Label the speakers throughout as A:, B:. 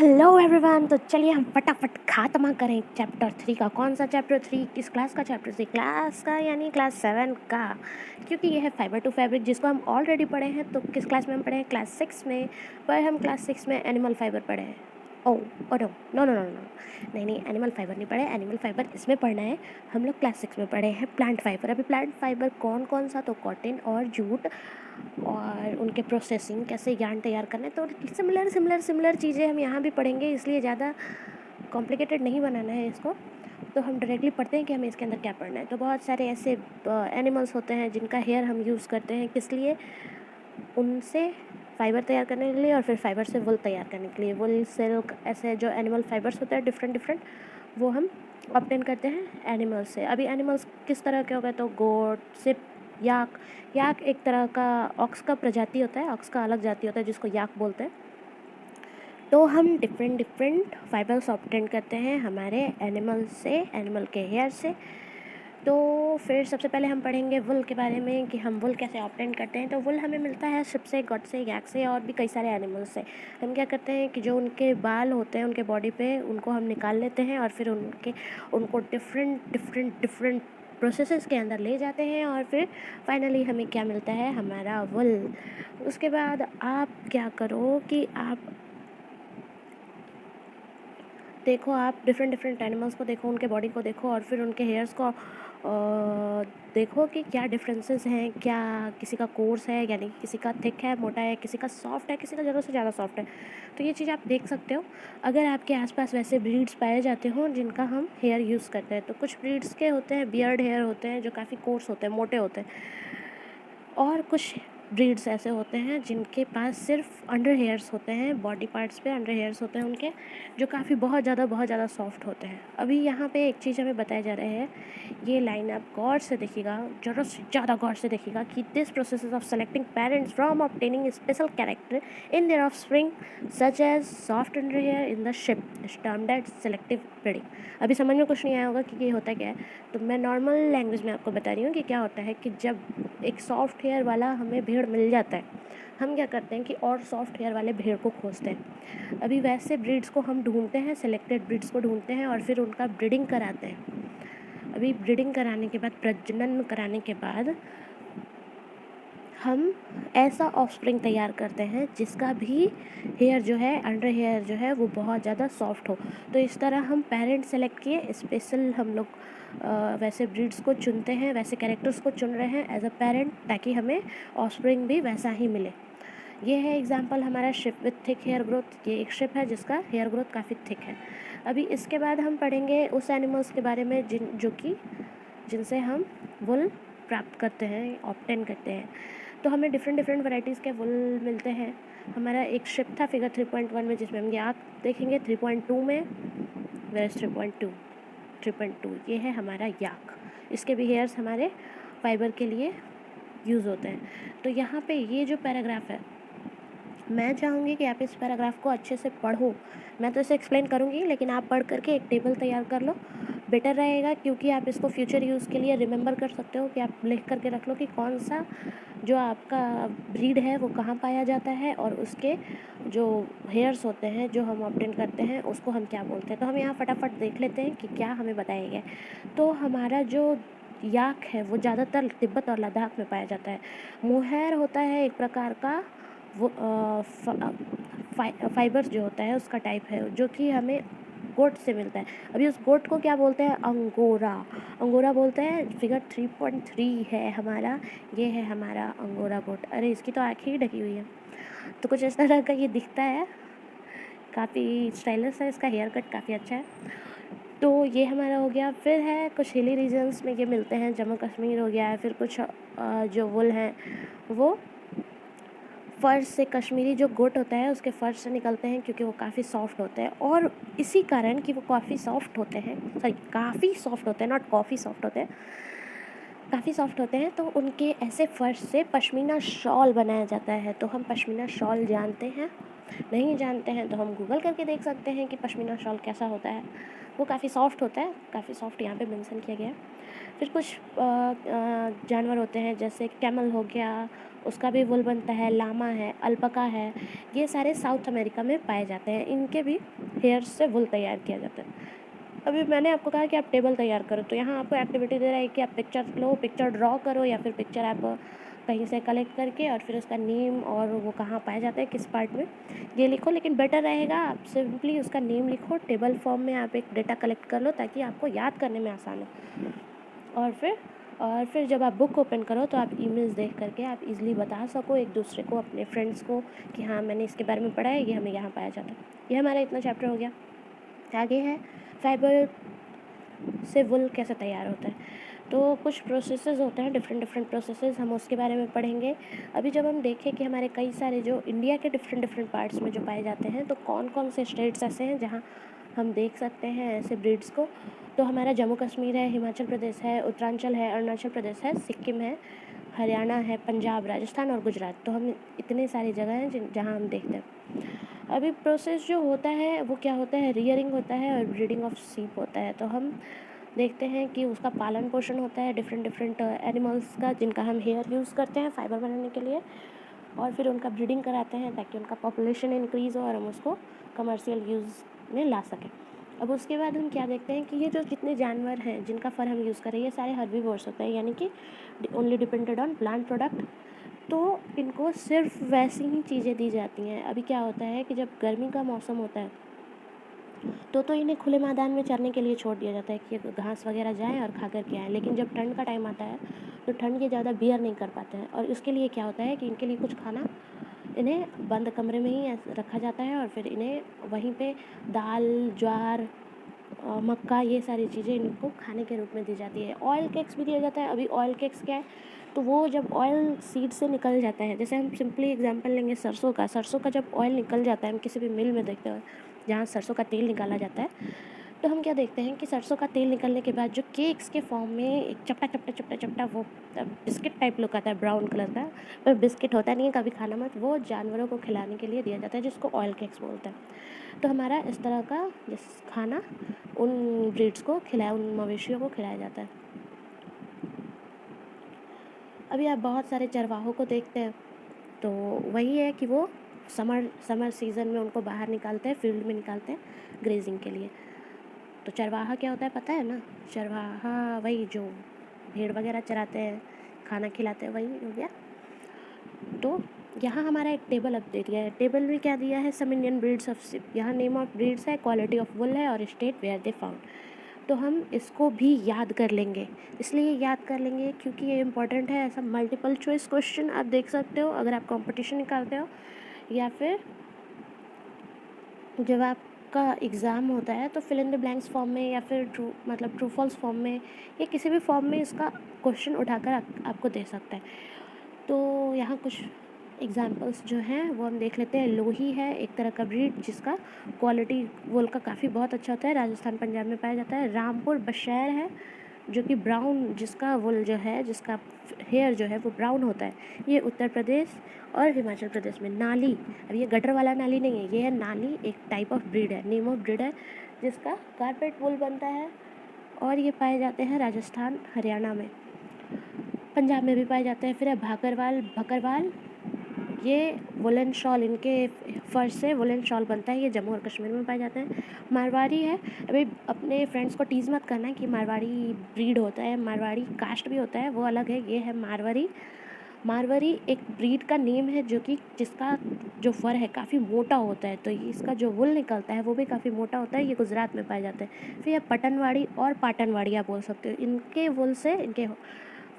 A: Hello everyone. तो चलिए हम फटाफट खात्मा करें चैप्टर 3 का। कौन सा चैप्टर 3? किस क्लास का चैप्टर 3? क्लास का यानी क्लास 7 का, क्योंकि ये है फाइबर टू फैब्रिक जिसको हम ऑलरेडी पढ़े हैं। तो किस क्लास में हम पढ़े हैं? क्लास 6 में। पर हम क्लास 6 में एनिमल फाइबर पढ़े हैं। Oh oh no no no no no नहीं, एनिमल फाइबर नहीं पढ़े। एनिमल फाइबर इसमें पढ़ना है। हम लोग क्लास 6 में पढ़े हैं प्लांट फाइबर। अभी प्लांट फाइबर कौन कौन सा? तो कॉटन और जूट और उनके प्रोसेसिंग, कैसे यार्न तैयार करना है। तो सिमिलर चीज़ें हम यहाँ भी पढ़ेंगे, इसलिए ज़्यादा कॉम्प्लिकेटेड नहीं बनाना है इसको। तो हम डायरेक्टली पढ़ते हैं कि हमें इसके अंदर क्या पढ़ना है। तो बहुत सारे ऐसे एनिमल्स होते हैं जिनका हेयर हम यूज़ करते हैं, किस लिए? उनसे फाइबर तैयार करने के लिए और फिर फाइबर से वुल तैयार करने के लिए। वुल, सिल्क, ऐसे जो एनिमल फाइबर्स होते हैं डिफरेंट वो हम ऑब्टेन करते हैं एनिमल्स से। अभी एनिमल्स किस तरह के हो गए? तो गोट, सिप, याक एक तरह का ऑक्स का प्रजाति होता है, ऑक्स का अलग जाति होता है जिसको याक बोलते हैं। तो हम डिफरेंट फाइबर्स ऑब्टेन करते हैं हमारे एनिमल से, एनिमल के हेयर से। तो फिर सबसे पहले हम पढ़ेंगे वुल के बारे में कि हम वुल कैसे ऑब्टेन करते हैं। तो वुल हमें मिलता है शिप से, गॉट से, याक से और भी कई सारे एनिमल्स से। हम क्या करते हैं कि जो उनके बाल होते हैं उनके बॉडी पे, उनको हम निकाल लेते हैं और फिर उनको डिफरेंट प्रोसेसेस के अंदर ले जाते हैं और फिर फाइनली हमें क्या मिलता है? हमारा वुल। उसके बाद आप क्या करो कि आप देखो, आप डिफरेंट एनिमल्स को देखो, उनके बॉडी को देखो और फिर उनके हेयर्स को देखो कि क्या डिफरेंसेस हैं। क्या किसी का कोर्स है, यानी किसी का थिक है, मोटा है, किसी का सॉफ्ट है, किसी का ज़रूरत से ज़्यादा सॉफ्ट है। तो ये चीज़ आप देख सकते हो अगर आपके आसपास वैसे ब्रीड्स पाए जाते हों जिनका हम हेयर यूज़ करते हैं। तो कुछ ब्रीड्स के होते हैं बियर्ड हेयर होते हैं जो काफ़ी कोर्स होते हैं, मोटे होते हैं। और कुछ ब्रीड्स ऐसे होते हैं जिनके पास सिर्फ अंडर हेयर्स होते हैं, बॉडी पार्ट्स पे अंडर हेयर्स होते हैं उनके, जो काफ़ी बहुत ज़्यादा सॉफ्ट होते हैं। अभी यहाँ पे एक चीज़ हमें बताया जा रहा है, ये लाइन आप गौर से देखिएगा, ज़रूरत से ज़्यादा गौर से देखिएगा कि this process of selecting parents from obtaining special character in their offspring such as soft under hair in the sheep is termed as selective breeding. अभी समझ में कुछ नहीं आया होगा कि ये होता क्या है, तो मैं नॉर्मल लैंग्वेज में आपको बता रही हूँ कि क्या होता है कि जब एक सॉफ्ट हेयर वाला हमें भेड़ मिल जाता है, हम क्या करते हैं कि और सॉफ्ट हेयर वाले भेड़ को खोजते हैं। अभी वैसे ब्रीड्स को हम ढूंढते हैं, सेलेक्टेड ब्रीड्स को ढूंढते हैं और फिर उनका ब्रीडिंग कराते हैं। अभी ब्रीडिंग कराने के बाद, प्रजनन कराने के बाद हम ऐसा ऑफस्प्रिंग तैयार करते हैं जिसका भी हेयर जो है, अंडर हेयर जो है, वो बहुत ज़्यादा सॉफ्ट हो। तो इस तरह हम पेरेंट सेलेक्ट किए, स्पेशल हम लोग वैसे ब्रीड्स को चुनते हैं, वैसे कैरेक्टर्स को चुन रहे हैं एज अ पेरेंट, ताकि हमें ऑफस्प्रिंग भी वैसा ही मिले। ये है एग्जांपल हमारा sheep with thick hair growth. ये एक शिप है जिसका हेयर ग्रोथ काफ़ी थिक है। अभी इसके बाद हम पढ़ेंगे उस एनिमल्स के बारे में जिनसे हम वुल प्राप्त करते हैं, ऑब्टेन करते हैं। तो हमें डिफरेंट वैराइटीज़ के वुल मिलते हैं। हमारा एक शिप था फिगर 3.1 में, जिसमें हम याक देखेंगे। 3.2 में, वेयर इज 3.2 ये है हमारा याक। इसके भी हेयर्स हमारे फाइबर के लिए यूज़ होते हैं। तो यहाँ पे ये जो पैराग्राफ है, मैं चाहूँगी कि आप इस पैराग्राफ को अच्छे से पढ़ो। मैं तो इसे एक्सप्लेन करूँगी, लेकिन आप पढ़ करके एक टेबल तैयार कर लो, बेटर रहेगा, क्योंकि आप इसको फ्यूचर यूज़ के लिए रिमेंबर कर सकते हो कि आप लिख करके रख लो कि कौन सा जो आपका ब्रीड है वो कहाँ पाया जाता है और उसके जो हेयर्स होते हैं जो हम ऑब्टेन करते हैं उसको हम क्या बोलते हैं। तो हम यहाँ फटाफट देख लेते हैं कि क्या हमें बताया गया है। तो हमारा जो याक है वो ज़्यादातर तिब्बत और लद्दाख में पाया जाता है। मोहैर होता है एक प्रकार का, वो फाइबर जो होता है उसका टाइप है, जो कि हमें गोट से मिलता है। अभी उस गोट को क्या बोलते हैं? अंगोरा बोलते हैं। फिगर 3.3 है हमारा, ये है हमारा अंगोरा गोट। अरे इसकी तो आँखें ही ढकी हुई है। तो कुछ इस तरह का ये दिखता है, काफ़ी स्टाइलिश है, इसका हेयर कट काफ़ी अच्छा है। तो ये हमारा हो गया। फिर है कुछ हिली रीजन्स में ये मिलते हैं, जम्मू कश्मीर हो गया है। फिर कुछ जो वुल हैं वो फ़र्श से, कश्मीरी जो गोट होता है उसके फ़र्श से निकलते हैं, क्योंकि वो काफ़ी सॉफ्ट होते हैं। और इसी कारण कि वो काफ़ी सॉफ्ट होते हैं, नॉट कॉफ़ी सॉफ्ट होते हैं, काफ़ी सॉफ्ट होते हैं, तो उनके ऐसे फ़र्श से पश्मीना शॉल बनाया जाता है। तो हम पश्मीना शॉल जानते हैं। नहीं जानते हैं तो हम गूगल करके देख सकते हैं कि पश्मीना शॉल कैसा होता है। वो काफ़ी सॉफ्ट होता है, काफ़ी सॉफ्ट यहाँ पे मेंशन किया गया है। फिर कुछ जानवर होते हैं जैसे कैमल हो गया, उसका भी वूल बनता है, लामा है, अल्पका है, ये सारे साउथ अमेरिका में पाए जाते हैं। इनके भी हेयर से वूल तैयार किया जाता है। अभी मैंने आपको कहा कि आप टेबल तैयार करो, तो यहाँ आपको एक्टिविटी दे रहा है कि आप पिक्चर लो, पिक्चर ड्रॉ करो, या फिर पिक्चर आप कहीं से कलेक्ट करके और फिर उसका नेम और वो कहाँ पाया जाता है, किस पार्ट में, ये लिखो। लेकिन बेटर रहेगा आप सिंपली उसका नेम लिखो, टेबल फॉर्म में आप एक डेटा कलेक्ट कर लो ताकि आपको याद करने में आसान हो। और फिर जब आप बुक ओपन करो तो आप इमेज देख करके आप इजीली बता सको एक दूसरे को, अपने फ्रेंड्स को, कि हाँ मैंने इसके बारे में पढ़ा है, ये हमें यहाँ पाया जाता है। ये हमारा इतना चैप्टर हो गया। आगे है फाइबर से वुल कैसे तैयार होता है। तो कुछ प्रोसेसेस होते हैं, डिफरेंट डिफरेंट प्रोसेसेस, हम उसके बारे में पढ़ेंगे। अभी जब हम देखें कि हमारे कई सारे जो इंडिया के डिफरेंट डिफरेंट पार्ट्स में जो पाए जाते हैं, तो कौन कौन से स्टेट्स ऐसे हैं जहाँ हम देख सकते हैं ऐसे ब्रीड्स को। तो हमारा जम्मू कश्मीर है, हिमाचल प्रदेश है, उत्तरांचल है, अरुणाचल प्रदेश है, सिक्किम है, हरियाणा है, पंजाब, राजस्थान और गुजरात। तो हम इतने सारी जगह हैं जहाँ हम देखते हैं। अभी प्रोसेस जो होता है वो क्या होता है, रियरिंग होता है और ब्रीडिंग ऑफ सीप होता है। तो हम देखते हैं कि उसका पालन पोषण होता है डिफरेंट डिफरेंट एनिमल्स का, जिनका हम हेयर यूज़ करते हैं फाइबर बनाने के लिए, और फिर उनका ब्रीडिंग कराते हैं ताकि उनका पॉपुलेशन इंक्रीज़ हो और हम उसको कमर्शियल यूज़ में ला सकें। अब उसके बाद हम क्या देखते हैं कि ये जो जितने जानवर हैं जिनका फर हम यूज़ कर रहे हैं, ये सारे हर्बीवोर्स होते हैं, यानी कि only depended on plant product. तो इनको सिर्फ वैसी ही चीज़ें दी जाती हैं। अभी क्या होता है कि जब गर्मी का मौसम होता है तो इन्हें खुले मैदान में चरने के लिए छोड़ दिया जाता है कि ये घास वगैरह जाएँ और खा कर के आएँ। लेकिन जब ठंड का टाइम आता है तो ठंड ये ज़्यादा बियर नहीं कर पाते हैं, और इसके लिए क्या होता है कि इनके लिए कुछ खाना इन्हें बंद कमरे में ही रखा जाता है, और फिर इन्हें वहीं पे दाल, ज्वार, मक्का, ये सारी चीज़ें इनको खाने के रूप में दी जाती है। ऑयल केक्स भी दिया जाता है। अभी ऑयल केक्स क्या है, तो वो जब ऑयल सीड से निकल जाता है, जैसे हम सिंपली एग्जांपल लेंगे सरसों का जब ऑयल निकल जाता है, हम किसी भी मिल में देखते हैं जहाँ सरसों का तेल निकाला जाता है, तो हम क्या देखते हैं कि सरसों का तेल निकलने के बाद जो केक्स के फॉर्म में एक चपटा चपटा चपटा चपटा वो बिस्किट टाइप लुक आता है, ब्राउन कलर का, पर बिस्किट होता नहीं है, कभी खाना मत, वो जानवरों को खिलाने के लिए दिया जाता है, जिसको ऑयल केक्स बोलते हैं। तो हमारा इस तरह का जिस खाना उन ब्रीड्स को खिलाया, उन मवेशियों को खिलाया जाता है। अभी आप बहुत सारे चरवाहों को देखते हैं, तो वही है कि वो समर सीज़न में उनको बाहर निकालते हैं, फील्ड में निकालते हैं ग्रेजिंग के लिए। तो चरवाहा क्या होता है पता है ना? चरवाहा वही जो भेड़ वगैरह चराते हैं, खाना खिलाते हैं, वही हो गया। तो यहाँ हमारा एक टेबल अब दे दिया है। टेबल में क्या दिया है, some Indian breeds of sheep. यहाँ नेम ऑफ ब्रीड्स है, क्वालिटी ऑफ वुल है और स्टेट वेयर दे फाउंड। तो हम इसको भी याद कर लेंगे, इसलिए याद कर लेंगे क्योंकि ये इम्पोर्टेंट है। ऐसा मल्टीपल चॉइस क्वेश्चन आप देख सकते हो अगर आप कंपटीशन निकालते हो, या फिर जब आपका एग्ज़ाम होता है तो fill in the blanks form में, या फिर ट्रू फॉल्स फॉर्म में, या किसी भी फॉर्म में इसका क्वेश्चन उठाकर आपको दे सकता है। तो यहाँ कुछ एग्जांपल्स जो हैं वो हम देख लेते हैं। लोही है एक तरह का ब्रीड जिसका क्वालिटी वूल का काफ़ी बहुत अच्छा होता है, राजस्थान पंजाब में पाया जाता है। रामपुर बशैर है जो कि ब्राउन, जिसका वुल जो है, जिसका हेयर जो है वो ब्राउन होता है, ये उत्तर प्रदेश और हिमाचल प्रदेश में। नाली, अब ये गटर वाला नाली नहीं है, ये है नाली, एक टाइप ऑफ ब्रीड है, नेम ऑफ ब्रीड है, जिसका कारपेट वुल बनता है, और ये पाए जाते हैं राजस्थान, हरियाणा में, पंजाब में भी पाए जाते हैं। फिर है भकरवाल, ये वुलन शॉल, इनके फर से वुलन शॉल बनता है, ये जम्मू और कश्मीर में पाए जाते हैं। मारवाड़ी है, अभी अपने फ्रेंड्स को टीज़ मत करना कि मारवाड़ी ब्रीड होता है, मारवाड़ी कास्ट भी होता है, वो अलग है। ये है मारवाड़ी एक ब्रीड का नेम है जो कि जिसका जो फर है काफ़ी मोटा होता है, तो इसका जो वुल निकलता है वो भी काफ़ी मोटा होता है, ये गुजरात में पाए जाते हैं। फिर ये पटनवाड़ी और पाटनवाड़ी आप बोल सकते हो, इनके वुल से, इनके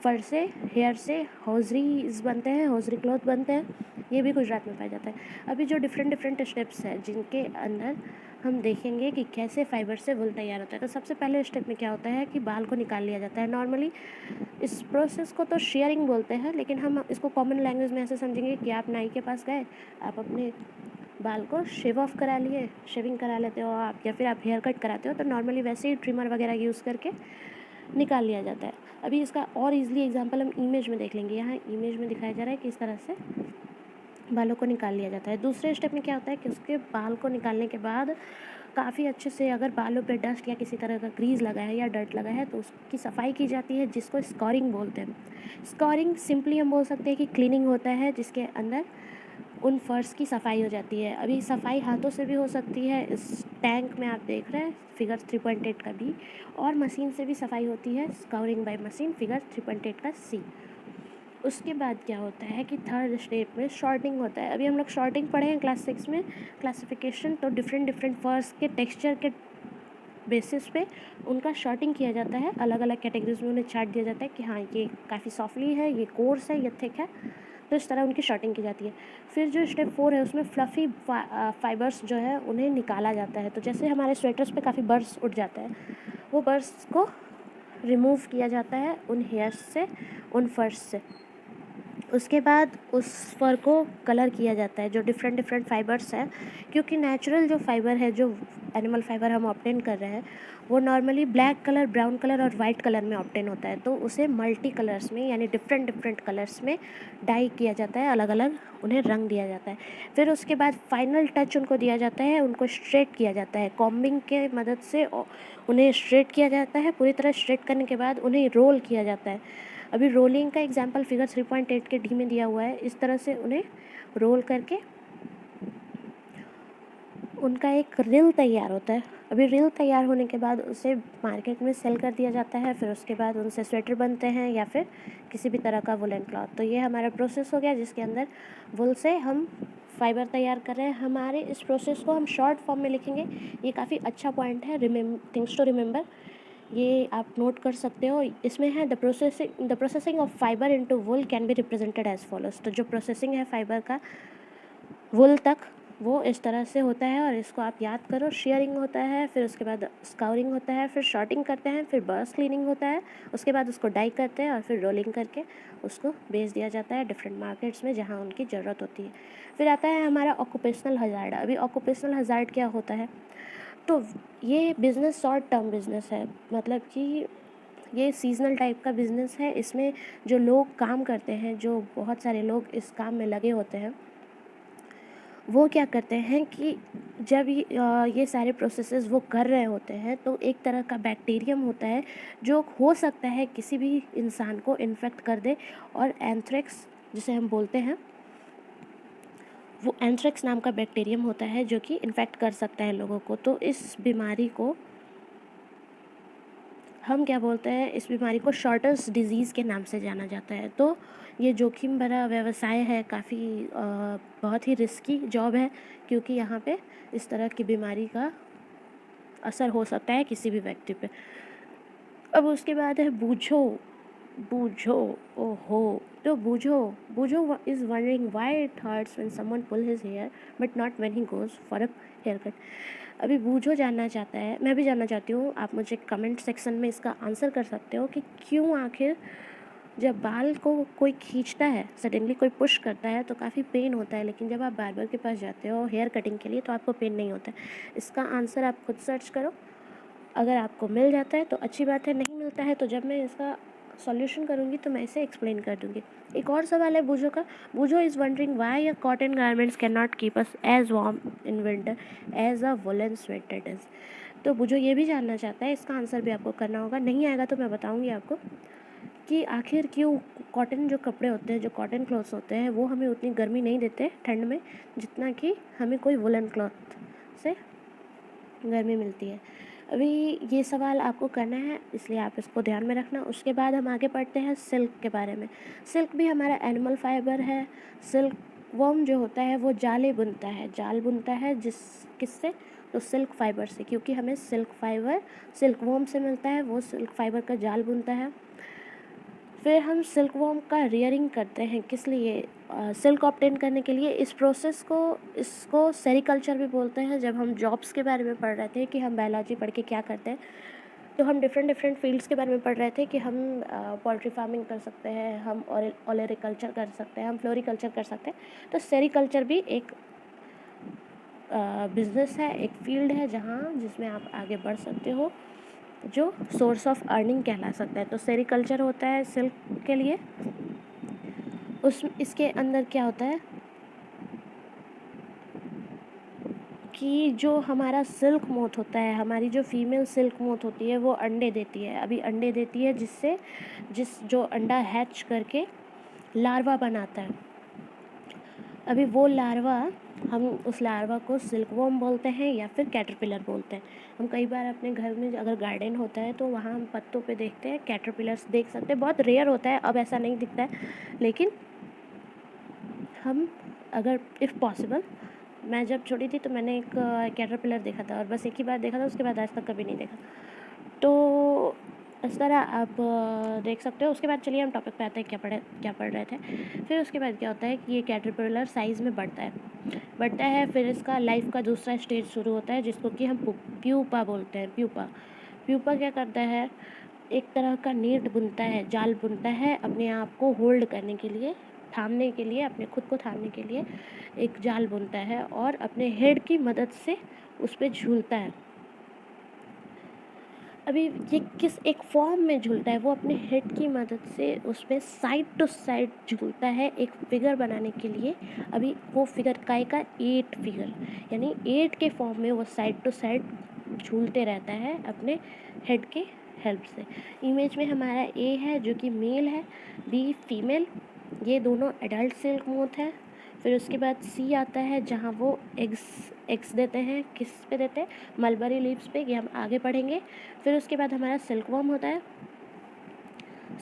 A: फर से, हेयर से हौजरीज बनते हैं, हौजरी क्लॉथ बनते हैं, ये भी गुजरात में पाया जाता है। अभी जो डिफरेंट डिफरेंट स्टेप्स हैं जिनके अंदर हम देखेंगे कि कैसे फाइबर से वुल तैयार होता है। तो सबसे पहले स्टेप में क्या होता है कि बाल को निकाल लिया जाता है। नॉर्मली इस प्रोसेस को तो शेयरिंग बोलते हैं, लेकिन हम इसको कॉमन लैंग्वेज में ऐसे समझेंगे कि आप नाई के पास गए, आप अपने बाल को शेव ऑफ करा लिए, शेविंग करा लेते हो आप, या फिर आप हेयर कट कराते हो, तो नॉर्मली वैसे ही ट्रिमर वगैरह यूज़ करके निकाल लिया जाता है। अभी इसका और इजीली एग्जांपल हम इमेज में देख लेंगे। यहाँ इमेज में दिखाया जा रहा है कि इस तरह से बालों को निकाल लिया जाता है। दूसरे स्टेप में क्या होता है कि उसके बाल को निकालने के बाद काफ़ी अच्छे से अगर बालों पे डस्ट या किसी तरह का ग्रीस लगा है या डर्ट लगा है तो उसकी सफाई की जाती है, जिसको स्कॉरिंग बोलते हैं। स्कॉरिंग सिंपली हम बोल सकते हैं कि क्लीनिंग होता है, जिसके अंदर उन फर्श की सफाई हो जाती है। अभी सफाई हाथों से भी हो सकती है, इस टैंक में आप देख रहे हैं फिगर 3.8 का बी, और मशीन से भी सफाई होती है, स्कॉरिंग बाय मशीन फिगर 3.8 का सी। उसके बाद क्या होता है कि थर्ड स्टेप में शॉर्टिंग होता है। अभी हम लोग शॉर्टिंग पढ़े हैं क्लास 6 में, क्लासिफिकेशन। तो डिफरेंट डिफरेंट फर्श के टेक्सचर के बेसिस पे उनका शॉर्टिंग किया जाता है, अलग अलग कैटेगरीज में उन्हें छाट दिया जाता है कि हाँ ये काफ़ी सॉफ्टली है, ये कोर्स है, ये थिक है। तो इस तरह उनकी शॉर्टिंग की जाती है। फिर जो स्टेप 4 है उसमें फ्लफ़ी फाइबर्स जो है उन्हें निकाला जाता है। तो जैसे हमारे स्वेटर्स पे काफ़ी बर्ड्स उड़ जाता है, वो बर्ड्स को रिमूव किया जाता है उन हेयर्स से, उन फर्स से। उसके बाद उस फर को कलर किया जाता है, जो डिफरेंट डिफरेंट फाइबर्स हैं, क्योंकि नेचुरल जो फाइबर है, जो एनिमल फाइबर हम ऑब्टेन कर रहे हैं, वो normally black colour, brown colour और वाइट कलर में ऑब्टेन होता है। तो उसे मल्टी कलर्स में यानी डिफरेंट डिफरेंट कलर्स में डाई किया जाता है, अलग अलग उन्हें रंग दिया जाता है। फिर उसके बाद फाइनल टच उनको दिया जाता है, उनको स्ट्रेट किया जाता है कॉम्बिंग के मदद से। उन्हें स्ट्रेट किया जाता है, पूरी तरह स्ट्रेट करने के बाद उन्हें रोल किया जाता है। अभी रोलिंग का एग्जांपल फिगर 3.8 के डी में दिया हुआ है। इस तरह से उन्हें रोल करके उनका एक रील तैयार होता है। अभी रील तैयार होने के बाद उसे मार्केट में सेल कर दिया जाता है। फिर उसके बाद उनसे स्वेटर बनते हैं या फिर किसी भी तरह का वुलन क्लॉथ। तो ये हमारा प्रोसेस हो गया, जिसके अंदर वुल से हम फाइबर तैयार कर रहे हैं। हमारे इस प्रोसेस को हम शॉर्ट फॉर्म में लिखेंगे। ये काफ़ी अच्छा पॉइंट है, थिंग्स टू रिमेंबर, ये आप नोट कर सकते हो। इसमें है the processing of fibre into wool can be represented as follows. तो जो प्रोसेसिंग है फाइबर का वुल तक, वो इस तरह से होता है, और इसको आप याद करो। शेयरिंग होता है, फिर उसके बाद स्काउरिंग होता है, फिर शॉर्टिंग करते हैं, फिर बर्स क्लीनिंग होता है, उसके बाद उसको डाई करते हैं और फिर रोलिंग करके उसको बेच दिया जाता है डिफरेंट मार्केट्स में जहाँ उनकी ज़रूरत होती है। फिर आता है हमारा ऑक्यूपेशनल हजार्ड। अभी ऑक्यूपेशनल हजार्ड क्या होता है, तो ये बिज़नेस शॉर्ट टर्म बिज़नेस है, मतलब कि ये सीजनल टाइप का बिज़नेस है। इसमें जो लोग काम करते हैं, जो बहुत सारे लोग इस काम में लगे होते हैं, वो क्या करते हैं कि जब ये सारे प्रोसेसेस वो कर रहे होते हैं, तो एक तरह का बैक्टीरियम होता है जो हो सकता है किसी भी इंसान को इन्फेक्ट कर दे, और एंथ्रेक्स जिसे हम बोलते हैं, वो एंथ्रेक्स नाम का बैक्टीरियम होता है जो कि इन्फेक्ट कर सकता है लोगों को। तो इस बीमारी को हम क्या बोलते हैं, इस बीमारी को शॉर्टर्स डिजीज़ के नाम से जाना जाता है। तो ये जोखिम भरा व्यवसाय है, काफ़ी बहुत ही रिस्की जॉब है, क्योंकि यहाँ पे इस तरह की बीमारी का असर हो सकता है किसी भी व्यक्ति पे। अब उसके बाद है बूझो। बूझो, ओहो। तो Boojho, Boojho is wondering why it hurts when someone pull his hair but not when he goes for a haircut. अभी बूझो जानना चाहता है, मैं भी जानना चाहती हूँ। आप मुझे कमेंट सेक्शन में इसका आंसर कर सकते हो कि क्यों आखिर जब बाल को कोई खींचता है, सडनली कोई पुश करता है, तो काफ़ी पेन होता है, लेकिन जब आप बार्बर के पास जाते हो हेयर कटिंग के लिए तो आपको पेन नहीं होता है। इसका आंसर आप खुद सर्च करो। अगर आपको मिल जाता है तो अच्छी बात है, नहीं मिलता है तो जब मैं इसका सॉल्यूशन करूँगी तो मैं इसे एक्सप्लेन कर दूँगी। एक और सवाल है बूझो का। Boojho is wondering why a cotton garments can not keep us as warm in winter as a woollen sweater does. तो बूझो ये भी जानना चाहता है, इसका आंसर भी आपको करना होगा। नहीं आएगा तो मैं बताऊँगी आपको कि आखिर क्यों कॉटन जो कपड़े होते हैं, जो कॉटन क्लॉथ्स होते हैं, वो हमें उतनी गर्मी नहीं देते ठंड में जितना कि हमें कोई वुलन क्लॉथ से गर्मी मिलती है। अभी ये सवाल आपको करना है, इसलिए आप इसको ध्यान में रखना। उसके बाद हम आगे पढ़ते हैं सिल्क के बारे में। सिल्क भी हमारा एनिमल फाइबर है। सिल्क वर्म जो होता है वो जाले बुनता है, जाल बुनता है, किससे, तो सिल्क फाइबर से, क्योंकि हमें सिल्क फाइबर सिल्क वर्म से मिलता है, वो सिल्क फाइबर का जाल बुनता है। फिर हम सिल्क वर्म का रियरिंग करते हैं, किस लिए, सिल्क ऑब्टेन करने के लिए। इस प्रोसेस को, इसको सेरिकल्चर भी बोलते हैं। जब हम जॉब्स के बारे में पढ़ रहे थे कि हम बायोलॉजी पढ़ के क्या करते हैं, तो हम डिफरेंट डिफरेंट फील्ड्स के बारे में पढ़ रहे थे कि हम पोल्ट्री फार्मिंग कर सकते हैं, हम ओलेरिकल्चर कर सकते हैं, हम फ्लोरिकल्चर कर सकते हैं। तो सेरिकल्चर भी एक बिजनेस है, एक फील्ड है जिसमें आप आगे बढ़ सकते हो, जो सोर्स ऑफ अर्निंग कहला सकता है। तो सेरिकल्चर होता है सिल्क के लिए। इसके अंदर क्या होता है, कि जो हमारा सिल्क मोथ होता है, हमारी जो फीमेल सिल्क मोथ होती है वो अंडे देती है। अभी अंडे देती है जिस जो अंडा हैच करके लार्वा बनाता है। अभी वो लार्वा, हम उस लार्वा को सिल्कवॉर्म बोलते हैं या फिर कैटरपिलर बोलते हैं। हम कई बार अपने घर में अगर गार्डन होता है तो वहाँ हम पत्तों पे देखते हैं कैटरपिलर्स देख सकते हैं। बहुत रेयर होता है, अब ऐसा नहीं दिखता है, लेकिन हम अगर इफ़ पॉसिबल, मैं जब छोटी थी तो मैंने एक कैटरपिलर देखा था और बस एक ही बार देखा था, उसके बाद आज तक कभी नहीं देखा। तो इस तरह आप देख सकते हो। उसके बाद चलिए हम टॉपिक पे आते हैं, क्या पढ़ रहे थे। फिर उसके बाद क्या होता है कि ये कैटरपिलर साइज़ में बढ़ता है। फिर इसका लाइफ का दूसरा स्टेज शुरू होता है जिसको कि हम प्यूपा बोलते हैं। प्यूपा क्या करता है, एक तरह का नेट बुनता है, जाल बुनता है अपने आप को होल्ड करने के लिए, थामने के लिए, अपने खुद को थामने के लिए एक जाल बुनता है और अपने हेड की मदद से उस पर झूलता है। अभी ये किस एक फॉर्म में झूलता है, वो अपने हेड की मदद से उसमें साइड टू साइड झूलता है एक फिगर बनाने के लिए। अभी वो फिगर काय का 8 फिगर, यानी 8 के फॉर्म में वो साइड टू साइड झूलते रहता है अपने हेड के हेल्प से। इमेज में हमारा ए है जो कि मेल है, बी फीमेल, ये दोनों एडल्ट सिल्क मोथ है। फिर उसके बाद सी आता है जहाँ वो एग्स देते हैं, किस पे देते हैं, मलबरी लीव्स पे, ये हम आगे पढ़ेंगे। फिर उसके बाद हमारा सिल्कवॉर्म होता है।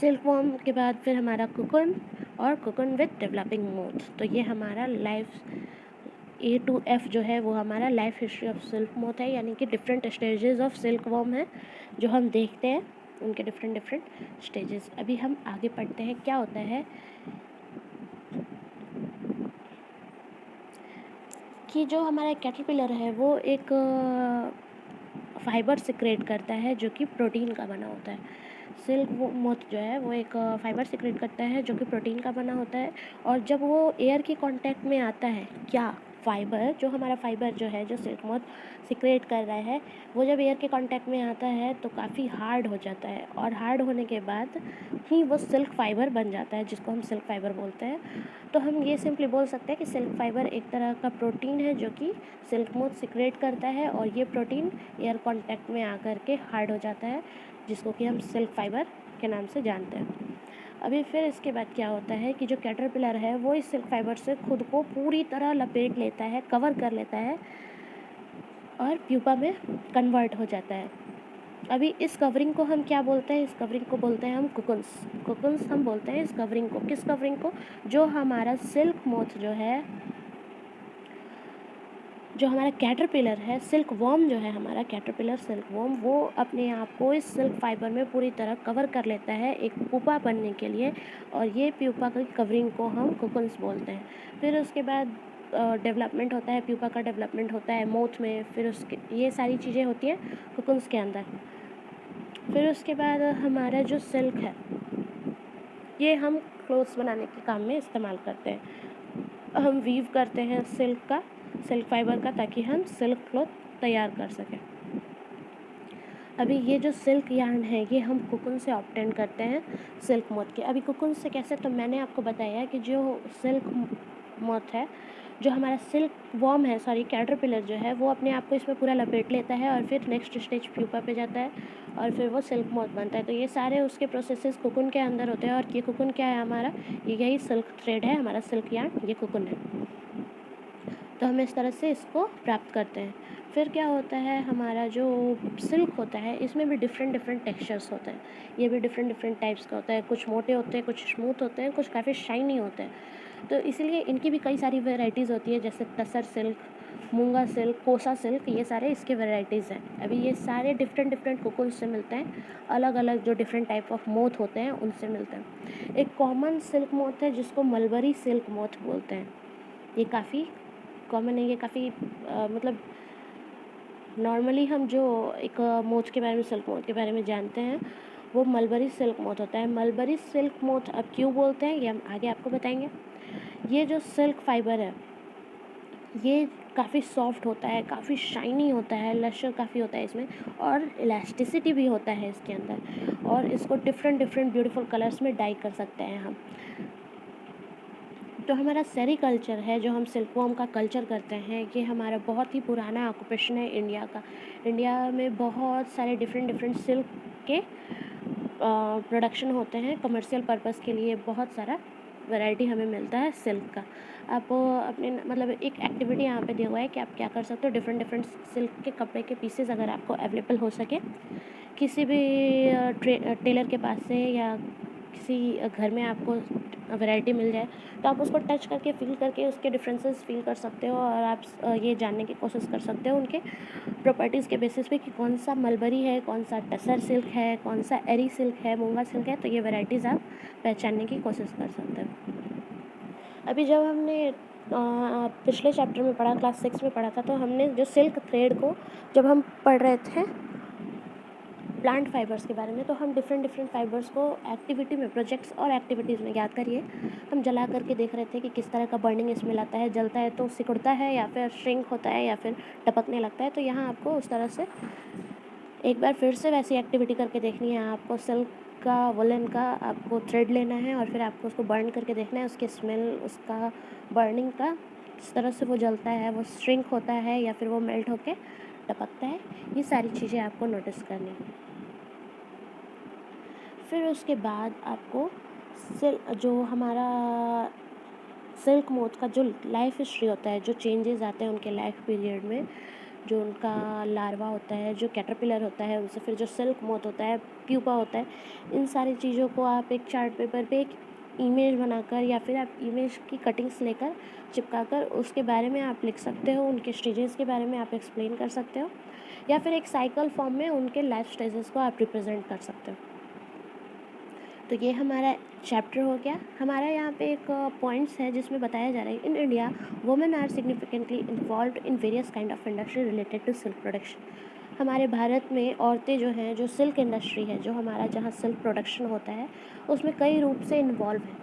A: सिल्कवॉर्म के बाद फिर हमारा कुकन और कुकन विद डेवलपिंग मोथ। तो ये हमारा लाइफ A to F जो है वो हमारा life history of silk moth है, यानी कि डिफरेंट स्टेजेस ऑफ सिल्कवॉर्म है जो हम देखते हैं, उनके डिफरेंट स्टेजेस। अभी हम आगे पढ़ते हैं क्या होता है कि जो हमारा कैटरपिलर है वो एक फाइबर सिक्रेट करता है जो कि प्रोटीन का बना होता है। सिल्क मोथ जो है वो एक फाइबर सिक्रेट करता है जो कि प्रोटीन का बना होता है। और जब वो एयर के कांटेक्ट में आता है, क्या फाइबर, जो हमारा फाइबर जो है, जो सिल्क मोथ सिक्रेट कर रहा है, वो जब एयर के कांटेक्ट में आता है तो काफ़ी हार्ड हो जाता है और हार्ड होने के बाद ही वो सिल्क फाइबर बन जाता है जिसको हम सिल्क फाइबर बोलते हैं। तो हम ये सिंपली बोल सकते हैं कि सिल्क फाइबर एक तरह का प्रोटीन है जो कि सिल्क मोथ सिक्रेट करता है और ये प्रोटीन एयर कांटेक्ट में आकर के हार्ड हो जाता है जिसको कि हम सिल्क फाइबर के नाम से जानते हैं। अभी फिर इसके बाद क्या होता है कि जो कैटरपिलर है वो इस सिल्क फाइबर से खुद को पूरी तरह लपेट लेता है, कवर कर लेता है और प्यूपा में कन्वर्ट हो जाता है। अभी इस कवरिंग को हम क्या बोलते हैं, इस कवरिंग को बोलते हैं हम कुकुन्स हम बोलते हैं इस कवरिंग को। किस कवरिंग को, जो हमारा सिल्क मोथ जो है, जो हमारा कैटरपिलर है, सिल्क वॉर्म जो है हमारा कैटरपिलर सिल्क वॉर्म, वो अपने आप को इस सिल्क फाइबर में पूरी तरह कवर कर लेता है एक पुपा बनने के लिए, और ये प्यूपा की कवरिंग को हम कुकुन्स बोलते हैं। फिर उसके बाद डेवलपमेंट होता है, प्यूपा का डेवलपमेंट होता है मोथ में, फिर उसके ये सारी चीज़ें होती हैं कुकुन्स के अंदर। फिर उसके बाद हमारा जो सिल्क है ये हम क्लोथ्स बनाने के काम में इस्तेमाल करते हैं। हम वीव करते हैं सिल्क फाइबर का, ताकि हम सिल्क क्लॉथ तैयार कर सकें। अभी ये जो सिल्क यार्न है ये हम कुकुन से ऑब्टेन करते हैं सिल्क मोथ के। अभी कुकुन से कैसे, तो मैंने आपको बताया कि जो सिल्क मोथ है, जो हमारा सिल्क वॉर्म है, सॉरी कैटरपिलर जो है, वो अपने आप को इसमें पूरा लपेट लेता है और फिर नेक्स्ट स्टेज प्यूपा पे जाता है और फिर वो सिल्क मोथ बनता है। तो ये सारे उसके प्रोसेसेस कुकुन के अंदर होते हैं। और ये कुकुन क्या है हमारा, ये यही सिल्क थ्रेड है हमारा, सिल्क यार्न ये कुकुन है। तो हम इस तरह से इसको प्राप्त करते हैं। फिर क्या होता है, हमारा जो सिल्क होता है इसमें भी डिफरेंट टेक्सचर्स होते हैं। ये भी डिफरेंट टाइप्स का होता है, कुछ मोटे होते हैं, कुछ स्मूथ होते हैं, कुछ काफ़ी शाइनी होते हैं। तो इसीलिए इनकी भी कई सारी वेराइटीज़ होती है, जैसे तसर सिल्क, मूंगा सिल्क, कोसा सिल्क, ये सारे इसके वेराइटीज़ हैं। अभी ये सारे डिफरेंट कुकुन से मिलते हैं, अलग अलग जो डिफरेंट टाइप ऑफ मोथ होते हैं उनसे मिलते हैं। एक कॉमन सिल्क मोथ है जिसको मलबरी सिल्क मोथ बोलते हैं। ये काफ़ी कॉमन है, ये काफ़ी मतलब नॉर्मली हम जो एक मोथ के बारे में, सिल्क मोथ के बारे में जानते हैं, वो मलबरी सिल्क मोथ होता है। मलबरी सिल्क मोथ अब क्यों बोलते हैं ये हम आगे आपको बताएंगे। ये जो सिल्क फाइबर है ये काफ़ी सॉफ्ट होता है, काफ़ी शाइनी होता है, लश्यर काफ़ी होता है इसमें, और इलास्टिसिटी भी होता है इसके अंदर, और इसको डिफरेंट ब्यूटीफुल कलर्स में डाई कर सकते हैं हम। तो हमारा सेरीकल्चर है, जो हम सिल्कवॉर्म का कल्चर करते हैं, ये हमारा बहुत ही पुराना ऑक्यूपेशन है इंडिया का। इंडिया में बहुत सारे डिफरेंट सिल्क के प्रोडक्शन होते हैं कमर्शियल पर्पस के लिए। बहुत सारा वैरायटी हमें मिलता है सिल्क का। आप अपने मतलब एक एक्टिविटी यहाँ पे दिया हुआ है कि आप क्या कर सकते हो, डिफरेंट सिल्क के कपड़े के पीसेस अगर आपको अवेलेबल हो सके किसी भी टेलर के पास से, या किसी घर में आपको वैरायटी मिल जाए, तो आप उसको टच करके फील करके उसके डिफरेंसेस फील कर सकते हो, और आप ये जानने की कोशिश कर सकते हो उनके प्रॉपर्टीज़ के बेसिस पे कि कौन सा मलबरी है, कौन सा टसर सिल्क है, कौन सा एरी सिल्क है, मूंगा सिल्क है। तो ये वैरायटीज़ आप पहचानने की कोशिश कर सकते हो। अभी जब हमने पिछले चैप्टर में पढ़ा, क्लास 6 में पढ़ा था, तो हमने जो सिल्क थ्रेड को जब हम पढ़ रहे थे प्लांट फाइबर्स के बारे में, तो हम डिफरेंट फाइबर्स को एक्टिविटी में, प्रोजेक्ट्स और एक्टिविटीज़ में, याद करिए, हम जला करके देख रहे थे कि किस तरह का बर्निंग स्मेल आता है। जलता है तो सिकुड़ता है, या फिर श्रिंक होता है, या फिर टपकने लगता है। तो यहाँ आपको उस तरह से एक बार फिर से वैसी एक्टिविटी करके देखनी है। आपको सिल्क का, वुलन का आपको थ्रेड लेना है, और फिर आपको उसको बर्न करके देखना है, उसके स्मेल, उसका बर्निंग का, किस तरह से वो जलता है, वो श्रिंक होता है, या फिर वो मेल्ट होके टपकता है। ये सारी चीज़ें आपको नोटिस करनी है। फिर उसके बाद आपको जो हमारा सिल्क मोथ का जो लाइफ हिस्ट्री होता है, जो चेंजेस आते हैं उनके लाइफ पीरियड में, जो उनका लार्वा होता है, जो कैटरपिलर होता है, उनसे फिर जो सिल्क मोथ होता है, प्यूपा होता है, इन सारी चीज़ों को आप एक चार्ट पेपर पे एक इमेज बनाकर, या फिर आप इमेज की कटिंग्स लेकर चिपका कर उसके बारे में आप लिख सकते हो, उनके स्टेजेस के बारे में आप एक्सप्लेन कर सकते हो, या फिर एक साइकिल फॉर्म में उनके लाइफ स्टेजेस को आप रिप्रेजेंट कर सकते हो। तो ये हमारा चैप्टर हो गया। हमारा यहाँ पे एक पॉइंट्स है जिसमें बताया जा रहा है, in India women are significantly involve in various kind of industry related to silk production. हमारे भारत में औरतें जो हैं, जो सिल्क इंडस्ट्री है, जो हमारा जहाँ सिल्क प्रोडक्शन होता है, उसमें कई रूप से इन्वॉल्व हैं।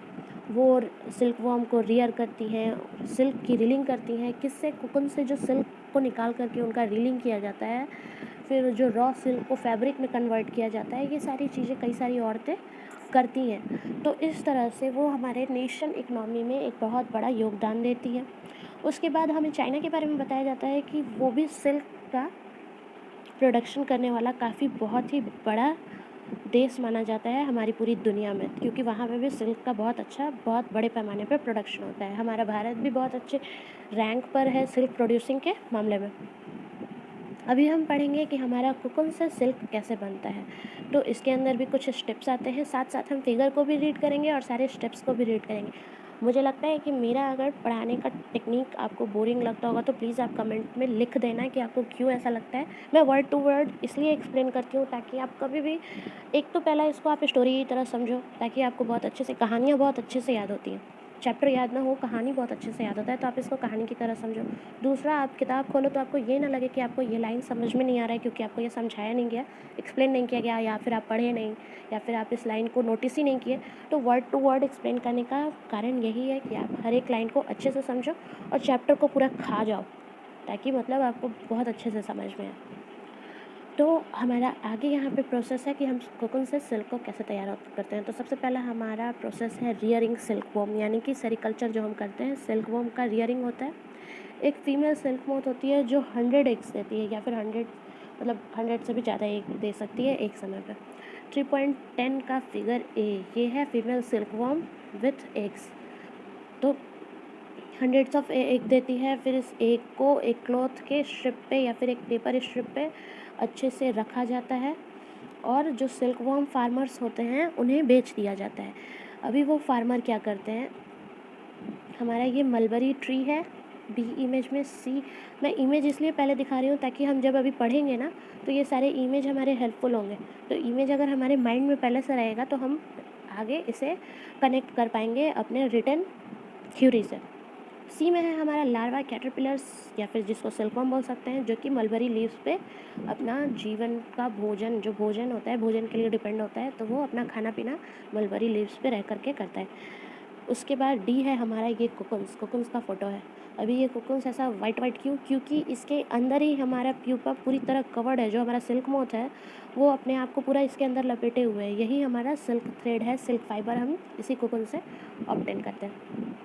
A: वो सिल्क वॉर्म को रियर करती हैं, सिल्क की रीलिंग करती हैं, किससे, कोकून से जो सिल्क को निकाल करके उनका रीलिंग किया जाता है, फिर जो रॉ सिल्क को फैब्रिक में कन्वर्ट किया जाता है। ये सारी चीज़ें कई सारी औरतें करती हैं। तो इस तरह से वो हमारे नेशन इकनॉमी में एक बहुत बड़ा योगदान देती है। उसके बाद हमें चाइना के बारे में बताया जाता है कि वो भी सिल्क का प्रोडक्शन करने वाला काफ़ी बहुत ही बड़ा देश माना जाता है हमारी पूरी दुनिया में, क्योंकि वहाँ पे भी सिल्क का बहुत बड़े पैमाने पे प्रोडक्शन होता है। हमारा भारत भी बहुत अच्छे रैंक पर है सिल्क प्रोड्यूसिंग के मामले में। अभी हम पढ़ेंगे कि हमारा कोकून से सिल्क कैसे बनता है। तो इसके अंदर भी कुछ स्टेप्स आते हैं, साथ साथ हम फिगर को भी रीड करेंगे और सारे स्टेप्स को भी रीड करेंगे। मुझे लगता है कि मेरा अगर पढ़ाने का टेक्निक आपको बोरिंग लगता होगा तो प्लीज़ आप कमेंट में लिख देना कि आपको क्यों ऐसा लगता है। मैं वर्ड टू वर्ड इसलिए एक्सप्लेन करती हूँ ताकि आप कभी भी, एक तो पहला इसको आप स्टोरी की तरह समझो, ताकि आपको बहुत अच्छे से, कहानियाँ बहुत अच्छे से याद होती हैं। चैप्टर याद ना हो, कहानी बहुत अच्छे से याद होता है, तो आप इसको कहानी की तरह समझो। दूसरा, आप किताब खोलो तो आपको ये ना लगे कि आपको ये लाइन समझ में नहीं आ रहा है क्योंकि आपको ये समझाया नहीं गया, एक्सप्लेन नहीं किया गया, या फिर आप पढ़े नहीं, या फिर आप इस लाइन को नोटिस ही नहीं किए। तो वर्ड टू वर्ड एक्सप्लेन करने का कारण यही है कि आप हर एक लाइन को अच्छे से समझो और चैप्टर को पूरा खा जाओ, ताकि मतलब आपको बहुत अच्छे से समझ में आए। तो हमारा आगे यहाँ पे प्रोसेस है कि हम कोकून से सिल्क को कैसे तैयार करते हैं। तो सबसे पहला हमारा प्रोसेस है रियरिंग सिल्क वॉर्म, यानी कि सेरिकल्चर जो हम करते हैं, सिल्क वॉर्म का रियरिंग होता है। एक फीमेल सिल्क मोथ होती है जो 100 एग्स देती है, या फिर 100 मतलब 100 से भी ज़्यादा एग दे सकती है एक समय पर। 3.10 का फिगर ए, ये है female silk worm with eggs. तो हंड्रेड्स ऑफ एग देती है। फिर इस एग को एक क्लॉथ के स्ट्रिप पे या फिर एक पेपर स्ट्रिप पे अच्छे से रखा जाता है, और जो सिल्क वॉर्म फार्मर्स होते हैं उन्हें बेच दिया जाता है। अभी वो फार्मर क्या करते हैं, हमारा ये मलबरी ट्री है, बी इमेज में, सी, मैं इमेज इसलिए पहले दिखा रही हूँ ताकि हम जब अभी पढ़ेंगे ना तो ये सारे इमेज हमारे हेल्पफुल होंगे। तो इमेज अगर हमारे माइंड में पहले से रहेगा तो हम आगे इसे कनेक्ट कर पाएंगे अपने रिटन थ्योरी से। सी में है हमारा लार्वा कैटरपिलर्स, या फिर जिसको सिल्कवर्म बोल सकते हैं, जो कि मलबरी लीव्स पे अपना जीवन का भोजन, जो भोजन होता है, भोजन के लिए डिपेंड होता है, तो वो अपना खाना पीना मलबरी लीव्स पे रह करके करता है। उसके बाद डी है हमारा ये कोकुन्स का फ़ोटो है। अभी ये कोकुन्स ऐसा वाइट क्योंकि इसके अंदर ही हमारा प्यूपा पूरी तरह कवर्ड है। जो हमारा सिल्क मोथ है वो अपने आप को पूरा इसके अंदर लपेटे हुए है। यही हमारा सिल्क थ्रेड है, सिल्क फाइबर हम इसी कोकुन से ऑब्टेन करते हैं।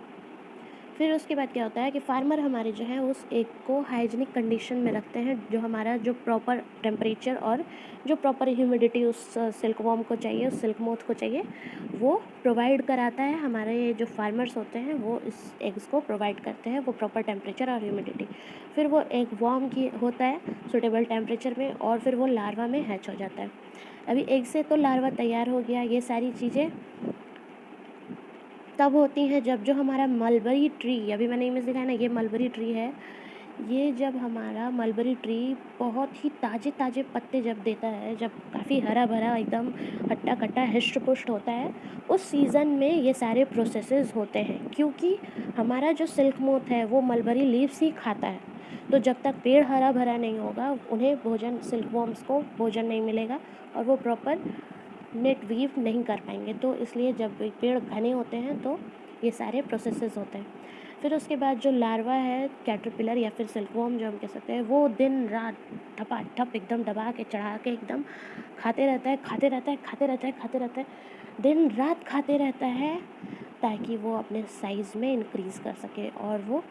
A: फिर उसके बाद क्या होता है कि फार्मर हमारे जो है उस एग को हाइजीनिक कंडीशन में रखते हैं, जो हमारा जो प्रॉपर टेम्परेचर और जो प्रॉपर ह्यूमिडिटी उस सिल्क वॉर्म को चाहिए, उस सिल्क मोथ को चाहिए, वो प्रोवाइड कराता है। हमारे जो फार्मर्स होते हैं वो इस एग्स को प्रोवाइड करते हैं, वो प्रॉपर टेम्परेचर और ह्यूमिडिटी। फिर वो एग वॉर्म की होता है सूटेबल टेम्परेचर में, और फिर वो लार्वा में हैच हो जाता है। अभी एग से तो लार्वा तैयार हो गया। ये सारी चीज़ें तब होती हैं जब जो हमारा मलबरी ट्री, अभी मैंने इमेज दिखाया ना, ये मलबरी ट्री है। ये जब हमारा मलबरी ट्री बहुत ही ताज़े ताज़े पत्ते जब देता है, जब काफ़ी हरा भरा एकदम हट्टा कट्टा हिष्ट पुष्ट होता है, उस सीज़न में ये सारे प्रोसेसेस होते हैं। क्योंकि हमारा जो सिल्क मोथ है वो मलबरी लीव्स ही खाता है, तो जब तक पेड़ हरा भरा नहीं होगा उन्हें भोजन, सिल्क वॉर्म्स को भोजन नहीं मिलेगा और वो प्रॉपर नेट वीव नहीं कर पाएंगे। तो इसलिए जब पेड़ घने होते हैं तो ये सारे प्रोसेसेस होते हैं। फिर उसके बाद जो लार्वा है, कैटरपिलर या फिर सिल्कवॉर्म जो हम कह सकते हैं, वो दिन रात ठपाठप एकदम दबा के चढ़ा के एकदम खाते रहता है, खाते रहता है, खाते रहता है, खाते रहता है, दिन रात खाते रहता है, ताकि वो अपने साइज़ में इंक्रीज़ कर सके। और वो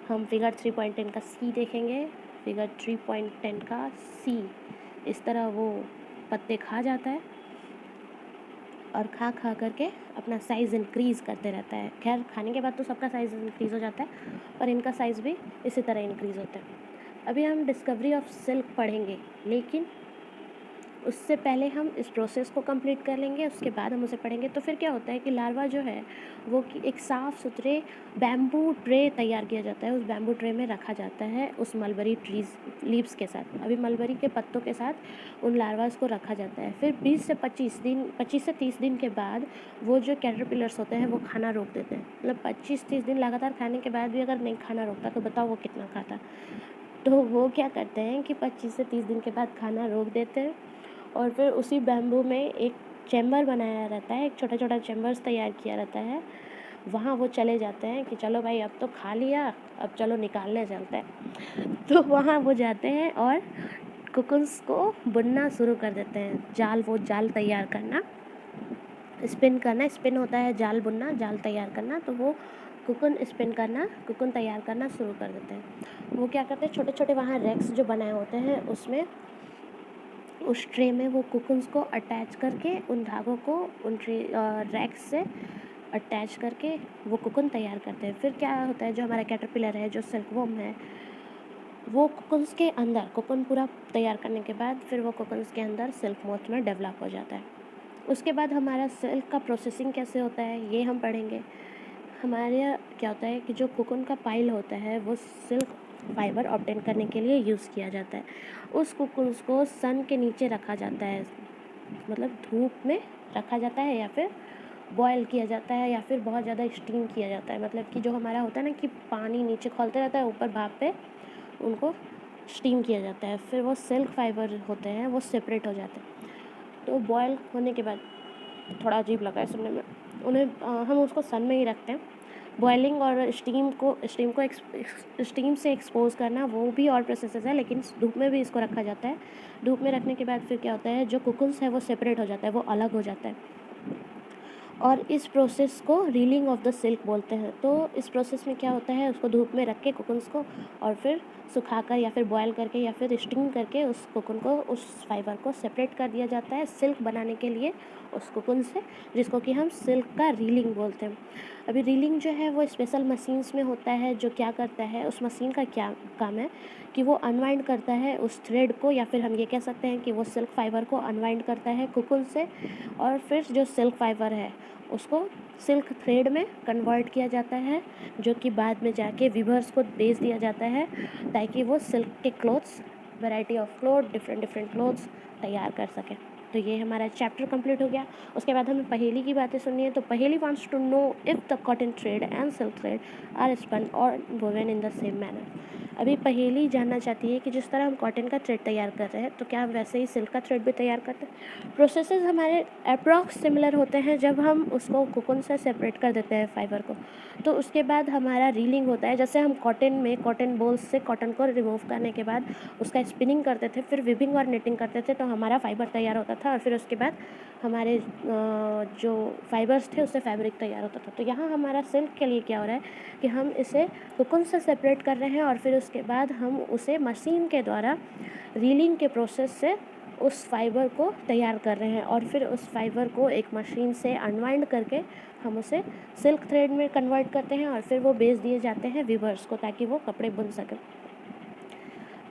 A: हम फिगर 3.10 का सी देखेंगे, फिगर 3.10 का सी, इस तरह वो पत्ते खा जाता है और खा खा करके अपना साइज़ इंक्रीज़ करते रहता है। खैर खाने के बाद तो सबका साइज़ इंक्रीज़ हो जाता है, पर इनका साइज़ भी इसी तरह इंक्रीज़ होता है। अभी हम डिस्कवरी ऑफ सिल्क पढ़ेंगे, लेकिन उससे पहले हम इस प्रोसेस को कंप्लीट कर लेंगे, उसके बाद हम उसे पढ़ेंगे। तो फिर क्या होता है कि लार्वा जो है वो कि एक साफ़ सुथरे बैम्बू ट्रे तैयार किया जाता है, उस बैम्बू ट्रे में रखा जाता है उस मलबरी ट्रीज़ लीव्स के साथ, अभी मलबरी के पत्तों के साथ उन लार्वास को रखा जाता है। फिर 20 से 30 दिन के बाद वो जो कैटरपिलर्स होते हैं वो खाना रोक देते हैं। मतलब 25-30 दिन लगातार खाने के बाद भी अगर नहीं खाना रोकता तो बताओ वो कितना खाता। तो वो क्या करते हैं कि 25 से 30 दिन के बाद खाना रोक देते हैं, और फिर उसी बैम्बू में एक चैम्बर बनाया रहता है, एक छोटा छोटा चैम्बर्स तैयार किया रहता है। वहाँ वो चले जाते हैं कि चलो भाई अब तो खा लिया, अब चलो निकालने चलते हैं। तो वहाँ वो जाते हैं और कुकुन्स को बुनना शुरू कर देते हैं। जाल, वो जाल तैयार करना, स्पिन करना, स्पिन होता है जाल बुनना, जाल तैयार करना, तो वो कुकुन स्पिन करना, कुकुन तैयार करना शुरू कर देते हैं। वो क्या करते हैं, छोटे छोटे वहाँ रैक्स जो बनाए होते हैं उसमें, उस ट्रे में वो कुकुन्स को अटैच करके, उन धागों को उन ट्रे रैक्स से अटैच करके वो कुकुन तैयार करते हैं। फिर क्या होता है, जो हमारा कैटरपिलर है, जो सिल्कवॉर्म है, वो कुकुन्स के अंदर, कुकुन पूरा तैयार करने के बाद फिर वो कुकुन्स के अंदर सिल्क मोथ में डेवलप हो जाता है। उसके बाद हमारा सिल्क का प्रोसेसिंग कैसे होता है ये हम पढ़ेंगे। हमारे यहाँ क्या होता है कि जो कोकून का पाइल होता है वो सिल्क फाइबर ऑब्टेन करने के लिए यूज़ किया जाता है। उस कोकून्स को सन के नीचे रखा जाता है, मतलब धूप में रखा जाता है, या फिर बॉयल किया जाता है, या फिर बहुत ज़्यादा स्टीम किया जाता है। मतलब कि जो हमारा होता है ना कि पानी नीचे खौलते रहता है, ऊपर भाप पे उनको स्टीम किया जाता है, फिर वो सिल्क फाइबर होते हैं वो सेपरेट हो जाते हैं। तो बॉयल होने के बाद, थोड़ा अजीब लगा है सुनने में, उन्हें हम उसको सन में ही रखते हैं। बॉयलिंग और स्टीम से एक्सपोज करना वो भी और प्रोसेसेस है, लेकिन धूप में भी इसको रखा जाता है। धूप में रखने के बाद फिर क्या होता है, जो कुकुन्स है वो सेपरेट हो जाता है, वो अलग हो जाता है, और इस प्रोसेस को रीलिंग ऑफ द सिल्क बोलते हैं। तो इस प्रोसेस में क्या होता है, उसको धूप में रख के कुकुन्स को, और फिर सुखाकर या फिर बॉयल करके या फिर स्टीम करके उस कुकुन को, उस फाइबर को सेपरेट कर दिया जाता है सिल्क बनाने के लिए उस कुकुन से, जिसको कि हम सिल्क का रीलिंग बोलते हैं। अभी रीलिंग जो है वो स्पेशल मशीन्स में होता है, जो क्या करता है, उस मशीन का क्या काम है कि वो अनवाइंड करता है उस थ्रेड को, या फिर हम ये कह सकते हैं कि वो सिल्क फाइबर को अनवाइंड करता है कुकुन से, और फिर जो सिल्क फाइबर है उसको सिल्क थ्रेड में कन्वर्ट किया जाता है, जो कि बाद में जाके वीवर्स को बेच दिया जाता है, ताकि वो सिल्क के clothes, variety of cloth, different different clothes तैयार कर सकें। तो ये हमारा चैप्टर कंप्लीट हो गया। उसके बाद हमें पहेली की बातें सुननी है। तो Paheli wants to know if the cotton thread and silk thread are spun or woven in the same manner. अभी पहेली जानना चाहती है कि जिस तरह हम कॉटन का थ्रेड तैयार कर रहे हैं, तो क्या हम वैसे ही सिल्क का थ्रेड भी तैयार करते हैं। प्रोसेसेस हमारे अप्रॉक्स सिमिलर होते हैं जब हम उसको कोकून से सेपरेट कर देते हैं फाइबर को। तो उसके बाद हमारा रीलिंग होता है, जैसे हम कॉटन में कॉटन बॉल्स से कॉटन को रिमूव करने के बाद उसका स्पिनिंग करते थे, फिर विबिंग और नेटिंग करते थे, तो हमारा फाइबर तैयार होता था और फिर उसके बाद हमारे जो फाइबर्स थे उससे फैब्रिक तैयार होता था। तो यहाँ हमारा सिल्क के लिए क्या हो रहा है कि हम इसे कोकून से सेपरेट कर रहे हैं और फिर उसके बाद हम उसे मशीन के द्वारा रीलिंग के प्रोसेस से उस फाइबर को तैयार कर रहे हैं और फिर उस फाइबर को एक मशीन से अनवाइंड करके हम उसे सिल्क थ्रेड में कन्वर्ट करते हैं और फिर वो बेच दिए जाते हैं वीवर्स को ताकि वो कपड़े बुन सकें।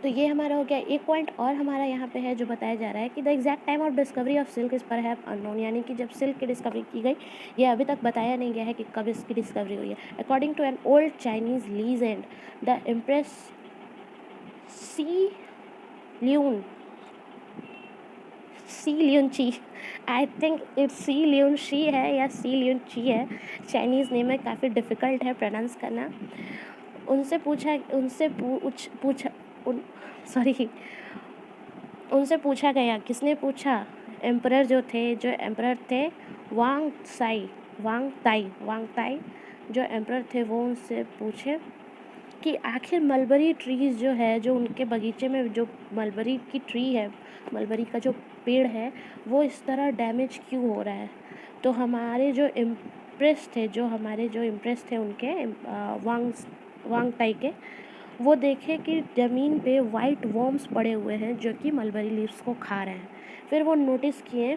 A: तो ये हमारा हो गया एक पॉइंट। और हमारा यहाँ पे है जो बताया जा रहा है कि the exact time of discovery of silk is perhaps unknown, यानी कि जब सिल्क की डिस्कवरी की गई ये अभी तक बताया नहीं गया है कि कब इसकी डिस्कवरी हुई है। According to an old Chinese legend the empress Si Lyun Si Lyun Chi, I think it's Si Lyun Shi है या सी ल्यून ची है, चाइनीज़ नेम है, काफ़ी डिफ़िकल्ट है प्रोनाउंस करना। उनसे पूछा उन सॉरी उनसे पूछा गया, किसने पूछा? एम्परर थे वांग ताई जो एम्परर थे वो उनसे पूछे कि आखिर मलबरी ट्रीज़ जो है, जो उनके बगीचे में जो मलबरी की ट्री है, मलबरी का जो पेड़ है वो इस तरह डैमेज क्यों हो रहा है। तो हमारे जो इम्प्रेस थे उनके वांग ताई के, वो देखे कि ज़मीन पे वाइट वॉर्म्स पड़े हुए हैं जो कि मलबरी लीव्स को खा रहे हैं। फिर वो नोटिस किए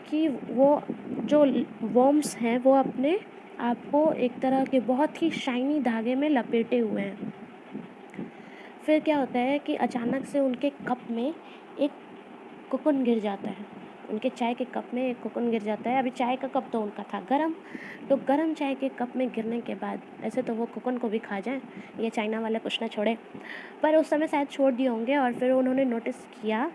A: कि वो जो वॉर्म्स हैं वो अपने आप को एक तरह के बहुत ही शाइनी धागे में लपेटे हुए हैं। फिर क्या होता है कि अचानक से उनके कप में एक कोकून गिर जाता है, उनके चाय के कप में एक कोकून गिर जाता है। अभी चाय का कप तो उनका था गरम, तो गरम चाय के कप में गिरने के बाद ऐसे तो वो कोकून को भी खा जाएं, ये चाइना वाले कुछ ना छोड़े, पर उस समय शायद छोड़ दिए होंगे। और फिर उन्होंने नोटिस किया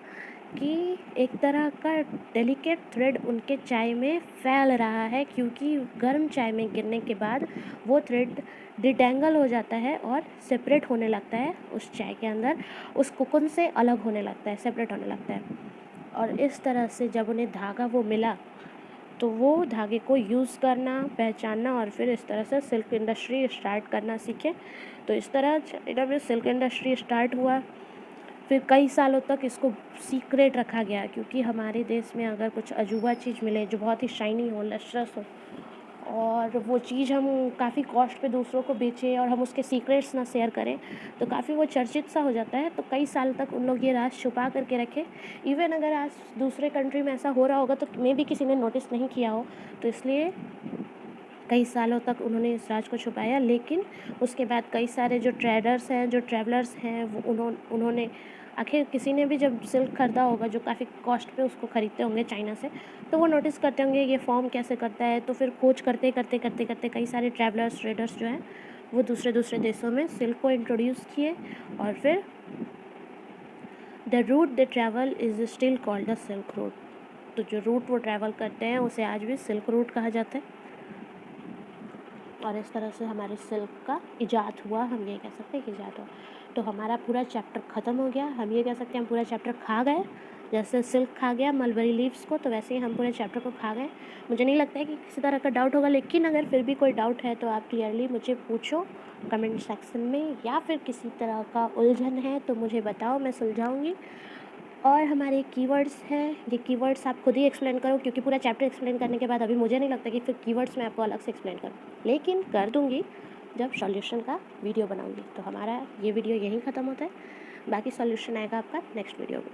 A: कि एक तरह का डेलिकेट थ्रेड उनके चाय में फैल रहा है, क्योंकि गर्म चाय में गिरने के बाद वो थ्रेड डिटेंगल हो जाता है और सेपरेट होने लगता है उस चाय के अंदर, उस कोकून से अलग होने लगता है, सेपरेट होने लगता है। और इस तरह से जब उन्हें धागा वो मिला तो वो धागे को यूज़ करना, पहचानना और फिर इस तरह से सिल्क इंडस्ट्री स्टार्ट करना सीखे। तो इस तरह चाइना में सिल्क इंडस्ट्री स्टार्ट हुआ। फिर कई सालों तक इसको सीक्रेट रखा गया, क्योंकि हमारे देश में अगर कुछ अजूबा चीज़ मिले जो बहुत ही शाइनी हो, लस्ट्रस हो, और वो चीज़ हम काफ़ी कॉस्ट पे दूसरों को बेचें और हम उसके सीक्रेट्स ना शेयर करें तो काफ़ी वो चर्चित सा हो जाता है। तो कई साल तक उन लोग ये राज छुपा करके रखे। इवन अगर आज दूसरे कंट्री में ऐसा हो रहा होगा तो मे भी किसी ने नोटिस नहीं किया हो, तो इसलिए कई सालों तक उन्होंने इस राज को छुपाया। लेकिन उसके बाद कई सारे जो ट्रेडर्स हैं, जो ट्रैवलर्स हैं, वो उन्होंने आखिर किसी ने भी जब सिल्क खरीदा होगा जो काफ़ी कॉस्ट पे उसको ख़रीदते होंगे चाइना से, तो वो नोटिस करते होंगे ये फॉर्म कैसे करता है। तो फिर खोज करते करते करते करते कई सारे ट्रैवलर्स, ट्रेडर्स जो हैं वो दूसरे दूसरे देशों में सिल्क को इंट्रोड्यूस किए और फिर the route they travel is still called the silk route. तो जो रूट वो ट्रैवल करते हैं उसे आज भी सिल्क रूट कहा जाता है। और इस तरह से हमारे सिल्क का इजाद हुआ, हम ये कह सकते हैं कि इजाद हुआ। तो हमारा पूरा चैप्टर ख़त्म हो गया, हम ये कह सकते हैं हम पूरा चैप्टर खा गए। जैसे सिल्क खा गया मलबरी लीव्स को, तो वैसे ही हम पूरे चैप्टर को खा गए। मुझे नहीं लगता है कि किसी तरह का डाउट होगा, लेकिन अगर फिर भी कोई डाउट है तो आप क्लियरली मुझे पूछो कमेंट सेक्शन में, या फिर किसी तरह का उलझन है तो मुझे बताओ, मैं सुलझाऊँगी। और हमारे कीवर्ड्स हैं, ये कीवर्ड्स आप खुद ही एक्सप्लेन करो, क्योंकि पूरा चैप्टर एक्सप्लेन करने के बाद अभी मुझे नहीं लगता कि फिर कीवर्ड्स मैं आपको अलग से एक्सप्लेन करूँ, लेकिन कर दूँगी जब सॉल्यूशन का वीडियो बनाऊँगी। तो हमारा ये वीडियो यहीं ख़त्म होता है, बाकी सॉल्यूशन आएगा आपका नेक्स्ट वीडियो में।